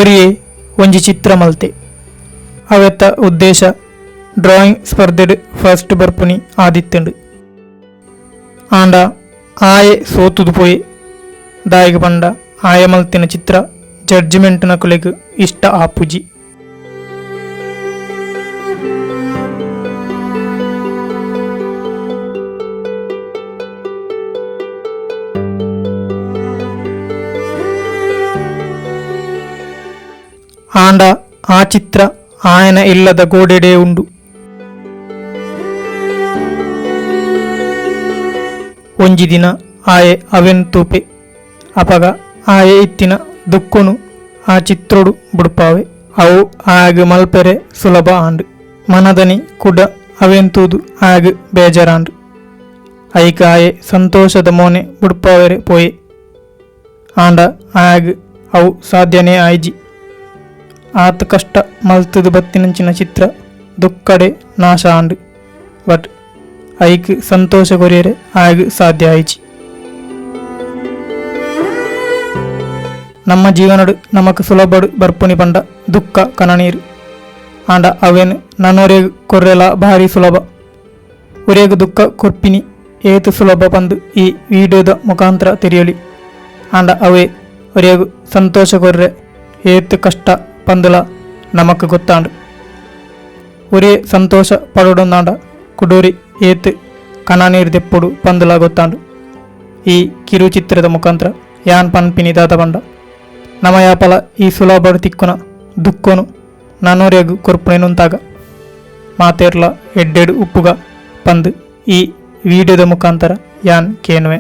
ಒರಿಯೇ ಒಂಜಿ ಚಿತ್ರ ಮಲ್ತೆ ಅವೆತ್ತ ಉದ್ದೇಶ ಡ್ರಾಯಿಂಗ್ ಸ್ಪರ್ಧೆಡ್ ಫಸ್ಟ್ ಬರ್ಪುನಿ ಆದಿತ್ತೆಂಡು ಆಂಡ ಆಯೆ ಸೋತುದು ಪೋಯೆ ದಾಯಿಗೆ ಪಂಡ ಆಯ ಮಲ್ತಿನ ಚಿತ್ರ ಜಡ್ಜ್ಮೆಂಟ್ನ ಕುಲೆಗ್ ಇಷ್ಟ ಆಪುಜಿ. ಆಂಡ ಆ ಚಿತ್ರ ಆಯನ ಇಲ್ಲದ ಗೋಡೆಡೆ ಉಂಡು. ಒಂಜಿ ದಿನ ಆಯೆ ಅವೆನ್ ತೂಪೆ ಅಪಗ ಆಯೆ ಇತ್ತಿನ ದುಕ್ಕುನು ಆ ಚಿತ್ರೊಡು ಬುಡ್ಪಾವೆ. ಅವು ಆಗ ಮಲ್ಪೆರೆ ಸುಲಭ ಆಂಡು ಮನದನಿ ಕುಡ ಅವೆಂತೂದು ಆಗ ಬೇಜಾರಾಂಡು. ಐಕ ಆಯೆ ಸಂತೋಷದ ಮೋನೆ ಬುಡ್ಪಾವೆರೆ ಪೋಯೆ ಆಂಡ ಆಗ ಅವು ಸಾಧ್ಯನೇ ಆಯ್ಜಿ. ಆತ ಕಷ್ಟ ಮಲ್ತದು ಬತ್ತಿನಂಚಿನ ಚಿತ್ರ ದುಕ್ಕಡೆ ನಾಶ ಆಂಡು ಬಟ್ ಐಕ್ ಸಂತೋಷ ಕೊರಿಯರೆ ಆಗ ಸಾಧ್ಯ ಆಯ್ಚಿ. ನಮ್ಮ ಜೀವನಡು ನಮಕ್ ಸುಲಭಡು ಬರ್ಪುನಿ ಪಂಡ ದುಃಖ ಕನನೀರು ಆಂಡ ಅವೇನು ನನ್ನೊರೆಗ್ ಕೊರ್ರೆಲ ಭಾರಿ ಸುಲಭ. ಒರೆಗ್ ದುಃಖ ಕೊರ್ಪಿನಿ ಏತು ಸುಲಭ ಪಂದು ಈ ವಿಡಿಯೋದ ಮುಖಾಂತರ ತಿಳಿಯಲಿ. ಆಂಡ ಅವೇ ಒರೆಗ್ ಸಂತೋಷ ಕೊರ್ರೆ ಏತು ಕಷ್ಟ ಪಂದುಲ ನಮಕ್ ಗೊತ್ತಾಂಡು. ಒರೇ ಸಂತೋಷ ಪಡೋಡೊಂದಾಂಡ ಕುಡೋರಿ ಏತು ಕನನೀರು ದೆಪ್ಪುಡು ಪಂದುಲ ಗೊತ್ತಾಂಡು. ಈ ಕಿರು ಚಿತ್ರದ ಮುಖಾಂತರ ಯಾನ್ ಪನ್ಪಿನಿ ದಾದ ಪಂಡ ನಮ ಯಾಪಲ ಈ ಸುಲಭಡು ತಿಕ್ಕುನ ದುಃಖನು ನನ್ನೊರೆಗು ಕೊರ್ಪುನೆನುಂತಾಗ ಮಾತೇರ್ಲ ಎಡ್ಡೆಡು ಉಪ್ಪುಗ ಪಂದು ಈ ವಿಡಿಯೋದ ಮುಖಾಂತರ ಯಾನ್ ಕೇನುವೆ.